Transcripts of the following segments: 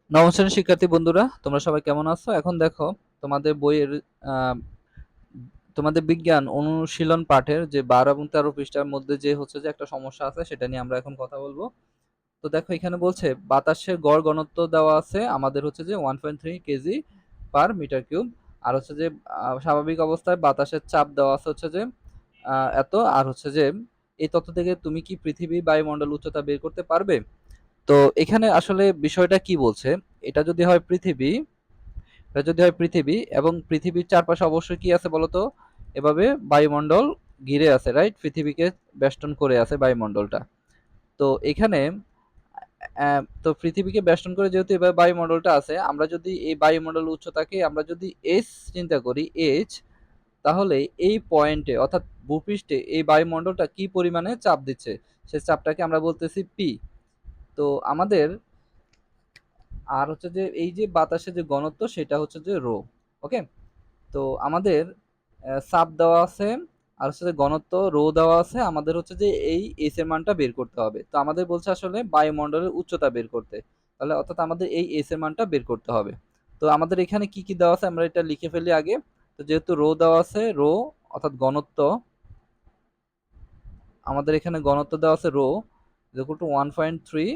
নবম শ্রেণীর শিক্ষার্থী বন্ধুরা, তোমরা সবাই কেমন আছো? এখন দেখো, তোমাদের বইয়ের আহ, তোমাদের বিজ্ঞান অনুশীলন পাঠের যে 12 এবং 13 পৃষ্ঠার মধ্যে যে হচ্ছে যে একটা সমস্যা আছে, সেটা নিয়ে আমরা এখন কথা বলবো। তো দেখো, এখানে বলছে বাতাসের গড় ঘনত্ব দেওয়া আছে আমাদের হচ্ছে যে 1.3 কেজি পার মিটার কিউব। আর হচ্ছে যে স্বাভাবিক অবস্থায় বাতাসের চাপ দেওয়া আছে হচ্ছে যে এত। আর হচ্ছে যে এই তথ্য থেকে তুমি কি পৃথিবী বায়ুমণ্ডল উচ্চতা বের করতে পারবে? তো এখানে আসলে বিষয়টা কি বলছে, এটা যদি হয় পৃথিবী, এটা যদি হয় পৃথিবী এবং পৃথিবীর চারপাশে অবশ্যই কি আছে বলতো, এভাবে বায়ুমণ্ডল ঘিরে আছে, রাইট? পৃথিবীকে বেষ্টন করে আছে বায়ুমণ্ডলটা। তো এখানে তো পৃথিবীকে বেষ্টন করে যেহেতু এবার বায়ুমণ্ডলটা আছে, আমরা যদি এই বায়ুমণ্ডল উচ্চতাকে আমরা যদি এস চিন্তা করি, এইচ, তাহলে এই পয়েন্টে অর্থাৎ ভূপৃষ্ঠে এই বায়ুমণ্ডলটা কি পরিমাণে চাপ দিচ্ছে, সেই চাপটাকে আমরা বলতেছি পি। তো আমাদের আর হচ্ছে যে এই যে বাতাসের যে ঘনত্ব সেটা হচ্ছে যে রো। ওকে। তো আমাদের চাপ দেওয়া আছে, আর হচ্ছে যে ঘনত্ব রো দেওয়া আছে, আমাদের হচ্ছে যে এই এস এর মানটা বের করতে হবে। তো আমাদের বলছে আসলে বায়ুমণ্ডলের উচ্চতা বের করতে, তাহলে অর্থাৎ আমাদের এই এস এর মানটা বের করতে হবে। তো আমাদের এখানে কি কি দেওয়া আছে আমরা এটা লিখে ফেলি আগে। তো যেহেতু রো দেওয়া আছে, রো অর্থাৎ ঘনত্ব, আমাদের এখানে ঘনত্ব দেওয়া আছে রো ইকুয়াল টু 1.3।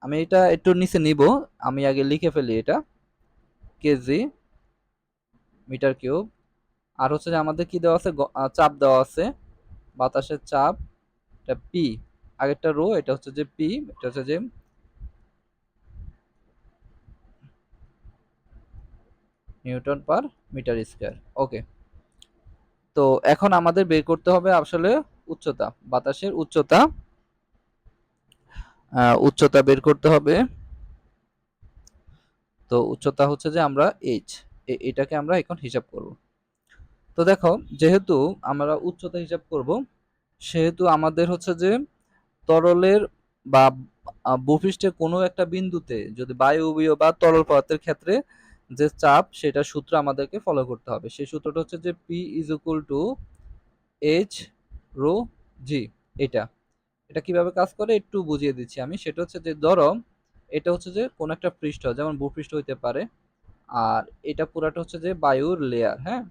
আমি এটা একটু নিচে নিব, আমি আগে লিখে ফেলি এটা, কেজি মিটার কিউব। আর হচ্ছে যে আমাদের কি দেওয়া আছে, চাপ দেওয়া আছে, বাতাসের চাপ, এটা পি। আগেরটা রো, এটা হচ্ছে যে পি, এটা হচ্ছে যে নিউটন পার মিটার স্কয়ার। ওকে। তো এখন আমাদের বের করতে হবে আসলে উচ্চতা, বাতাসের উচ্চতা, উচ্চতা বের করতে হবে। তো উচ্চতা হচ্ছে যে আমরা এইচ, এটাকে আমরা এখন হিসাব করব। তো দেখো, যেহেতু আমরা উচ্চতা হিসাব করব, সেহেতু আমাদের হচ্ছে যে তরলের বা ভূপৃষ্ঠের কোনো একটা বিন্দুতে যদি বায়বীয় বা তরল পদার্থের ক্ষেত্রে যে চাপ, সেটা সূত্র আমাদেরকে ফলো করতে হবে। সেই সূত্রটা হচ্ছে যে P is equal to h rho g. এটা এটা কিভাবে কাজ করে একটু বুঝিয়ে দিচ্ছি আমি। সেটা হচ্ছে যে ধরো, এটা হচ্ছে যে কোন একটা পৃষ্ঠ, যেমন ভূপৃষ্ঠ হইতে পারে, আর এটা পুরাটা হচ্ছে যে বায়ুর লেয়ার, হ্যাঁ।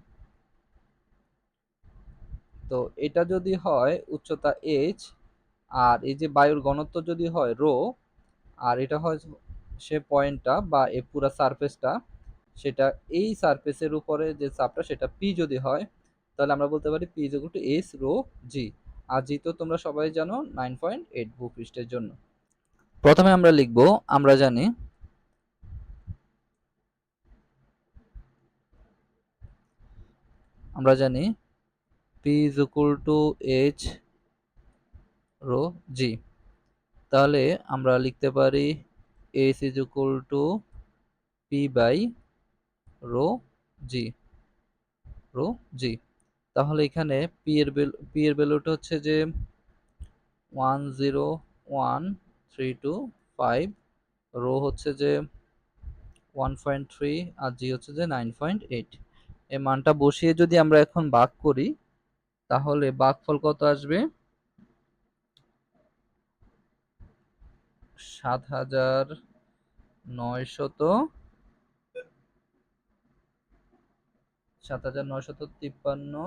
তো এটা যদি হয় উচ্চতা এইচ, আর এই যে বায়ুর ঘনত্ব যদি হয় রো, আর এটা হয় সে পয়েন্টটা বা এই পুরা সারফেসটা, সেটা এই সারফেসের উপরে যে চাপটা সেটা পি যদি হয়, তাহলে আমরা বলতে পারি P is equal to s rho g. আর জি তো তোমরা সবাই জানো 9.8 ভূপৃষ্ঠের জন্য। প্রথমে আমরা লিখব, আমরা জানি আমরা জানি P is equal to h rho g. তাহলে আমরা লিখতে পারি s is equal to P by rho g, rho g. তাহলে এখানে পি এর ভ্যালুটা হচ্ছে যে 101,325, রো হচ্ছে যে 1.3, আর জি হচ্ছে যে 9.8। এই মানটা বসিয়ে যদি আমরা এখন ভাগ করি, তাহলে ভাগফল কত আসবে? 7,900, 7,953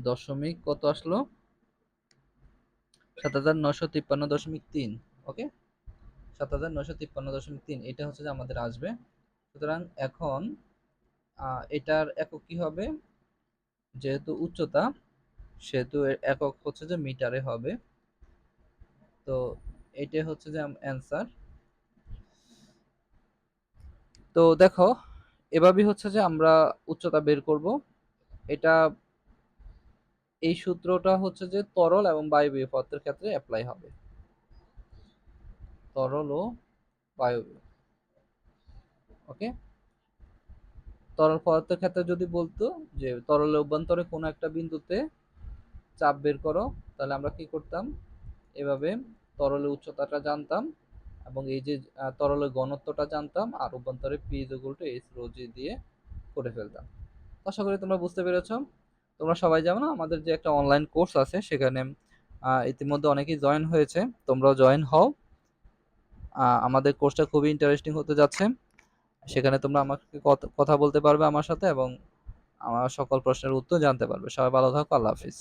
দশমিক কত আসলো, 7,953.3। ওকে, 7,953.3 এটা হচ্ছে যে আমাদের আসবে। সুতরাং এখন এটার একক কি হবে? যেহেতু উচ্চতা, সেহেতু এর একক হচ্ছে যে মিটারে হবে। তো এটাই হচ্ছে যে অ্যান্সার। তো দেখো, এভাবেই হচ্ছে যে আমরা উচ্চতা বের করব। এটা, এই সূত্রটা হচ্ছে যে তরল এবং বায়বীয় পদার্থের ক্ষেত্রে অ্যাপ্লাই হবে, তরল ও বায়বীয়। ওকে। তরল পদার্থের ক্ষেত্রে যদি বলতো যে তরলের অভ্যন্তরে কোনো একটা বিন্দুতে চাপ বের করো, তাহলে আমরা কি করতাম, এভাবে তরলের উচ্চতাটা জানতাম এবং এই যে তরলের ঘনত্বটা জানতাম, আর অভ্যন্তরে P is equal to h rho g দিয়ে করে ফেলতাম। আশা করি তোমরা বুঝতে পেরেছো। তোমরা সবাই জানো না, আমাদের যে একটা অনলাইন কোর্স আছে, সেখানে ইতিমধ্যে অনেকেই জয়েন হয়েছে, তোমরাও জয়েন হও। আমাদের কোর্সটা খুবই ইন্টারেস্টিং হতে যাচ্ছে। সেখানে তোমরা আমাকে কথা বলতে পারবে আমার সাথে এবং আমার সকল প্রশ্নের উত্তর জানতে পারবে। সবাই ভালো থাকো। আল্লাহ হাফিজ।